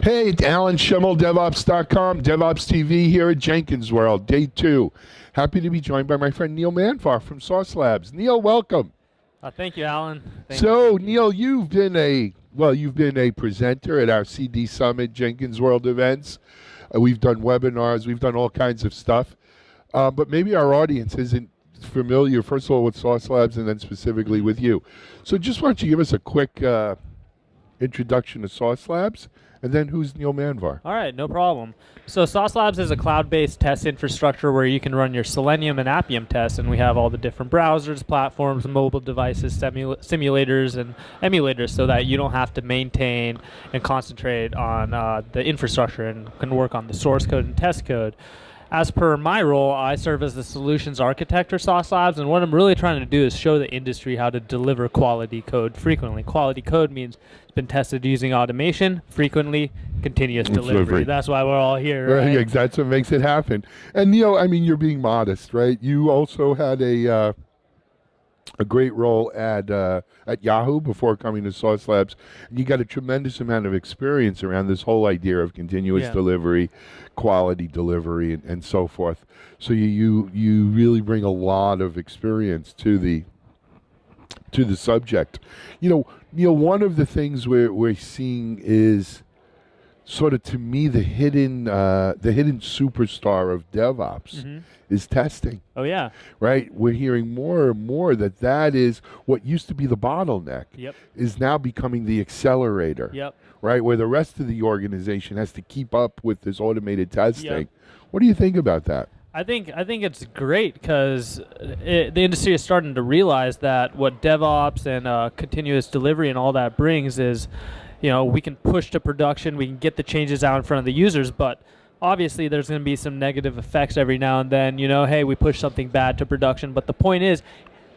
Hey, it's Alan Schimmel, DevOps.com, DevOps TV here at Jenkins World, day 2. Happy to be joined by my friend Neil Manvar from Sauce Labs. Neil, welcome. Thank you, Alan. Neil, you've been a presenter at our CD Summit, Jenkins World events. We've done webinars, we've done all kinds of stuff. But maybe our audience isn't familiar, first of all, with Sauce Labs and then specifically with you. So just why don't you give us a quick introduction to Sauce Labs, and then who's Neil Manvar? All right, no problem. So Sauce Labs is a cloud-based test infrastructure where you can run your Selenium and Appium tests, and we have all the different browsers, platforms, mobile devices, simulators, and emulators so that you don't have to maintain and concentrate on the infrastructure and can work on the source code and test code. As per my role, I serve as the solutions architect for Sauce Labs, and what I'm really trying to do is show the industry how to deliver quality code frequently. Quality code means it's been tested using automation, frequently, continuous delivery. That's why we're all here, right? Right, that's what makes it happen. And Neil, I mean, you're being modest, right? You also had a great role at Yahoo before coming to Sauce Labs. And you got a tremendous amount of experience around this whole idea of continuous delivery, quality delivery, and so forth. So you really bring a lot of experience to the subject. You know, Neil, one of the things we're seeing is sort of, to me, the hidden superstar of DevOps is testing. Oh, yeah. Right? We're hearing more and more that is what used to be the bottleneck is now becoming the accelerator. Right? Where the rest of the organization has to keep up with this automated testing. What do you think about that? I think it's great because the industry is starting to realize that what DevOps and continuous delivery and all that brings is, you know, we can push to production, we can get the changes out in front of the users, but obviously there's going to be some negative effects every now and then. You know, hey, we push something bad to production, but the point is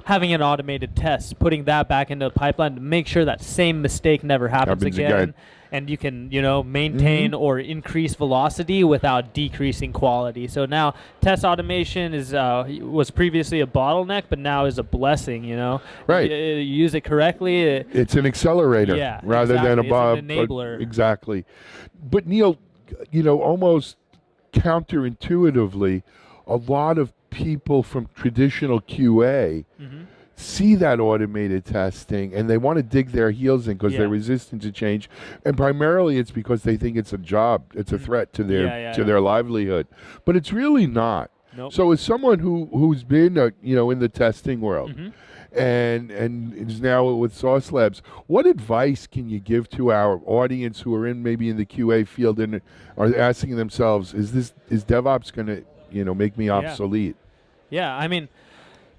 having an automated test, putting that back into the pipeline to make sure that same mistake never happens again. And you can, you know, maintain or increase velocity without decreasing quality. So now test automation was previously a bottleneck, but now is a blessing, you know. Right. You use it correctly. It's an accelerator rather than it's an enabler. Exactly. But Neil, you know, almost counterintuitively, a lot of people from traditional QA see that automated testing and they want to dig their heels in because they're resistant to change, and primarily it's because they think it's a job, it's a threat to their livelihood, but it's really not. So as someone who's been you know, in the testing world and is now with Sauce Labs, what advice can you give to our audience who are maybe in the QA field and are asking themselves, is DevOps going to, you know, make me obsolete? Yeah, I mean,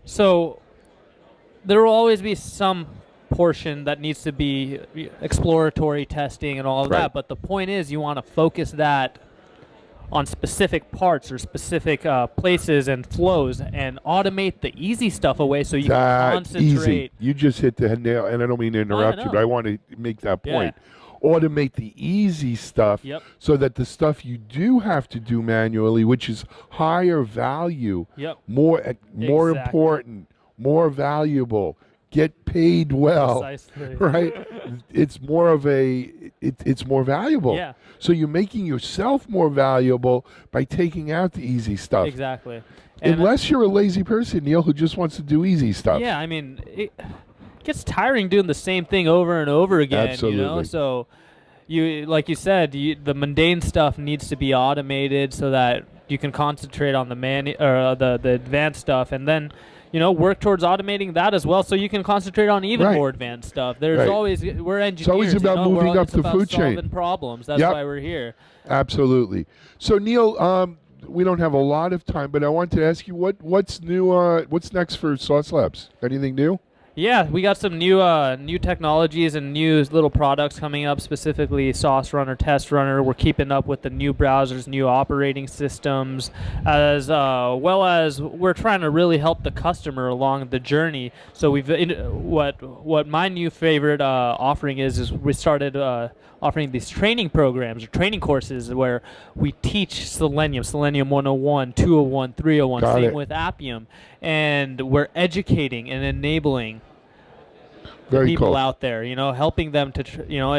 so there will always be some portion that needs to be exploratory testing and all of that, but the point is you want to focus that on specific parts or specific places and flows and automate the easy stuff away so you can concentrate. Easy. You just hit the nail, and I don't mean to interrupt you, but I want to make that point. Automate the easy stuff so that the stuff you do have to do manually, which is higher value, more important, more valuable, get paid well, right? It's more valuable. So you're making yourself more valuable by taking out the easy stuff. Exactly. Unless you're a lazy person, Neil, who just wants to do easy stuff. Yeah, I mean, it gets tiring doing the same thing over and over again. Absolutely. You know, so you, like you said, the mundane stuff needs to be automated so that you can concentrate on the advanced stuff, and then, you know, work towards automating that as well so you can concentrate on even more advanced stuff. There's always, we're engineers. It's always about moving up the food chain. Solving problems. That's why we're here. Absolutely. So, Neil, we don't have a lot of time, but I wanted to ask you what's new, what's next for Sauce Labs? Anything new? Yeah, we got some new technologies and new little products coming up, specifically Sauce Runner, Test Runner. We're keeping up with the new browsers, new operating systems, as well as we're trying to really help the customer along the journey. So what my new favorite offering is we started offering these training programs or training courses where we teach Selenium 101, 201, 301, same with Appium, and we're educating and enabling Very people cool. out there, helping them to,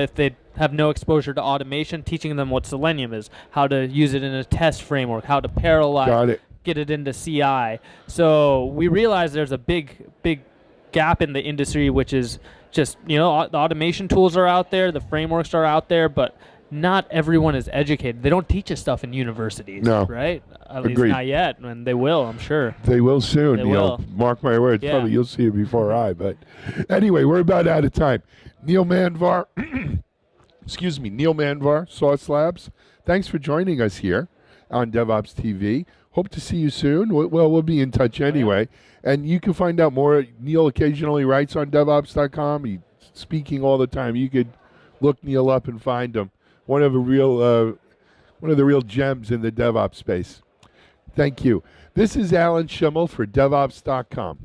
if they have no exposure to automation, teaching them what Selenium is, how to use it in a test framework, how to parallelize, Got it. get it into CI. So we realize there's a big gap in the industry, which is just, the automation tools are out there, the frameworks are out there, but not everyone is educated. They don't teach us stuff in universities, No. right? At Agreed. least not yet, and they will, I'm sure. They will soon. They Neil. will. Mark my words. Yeah. Probably you'll see it before I. But anyway, we're about out of time. Neil Manvar, excuse me, Neil Manvar, Sauce Labs. Thanks for joining us here on DevOps TV. Hope to see you soon. We'll be in touch anyway. And you can find out more. Neil occasionally writes on DevOps.com. He's speaking all the time. You could look Neil up and find him. One of the real gems in the DevOps space. Thank you. This is Alan Schimmel for DevOps.com.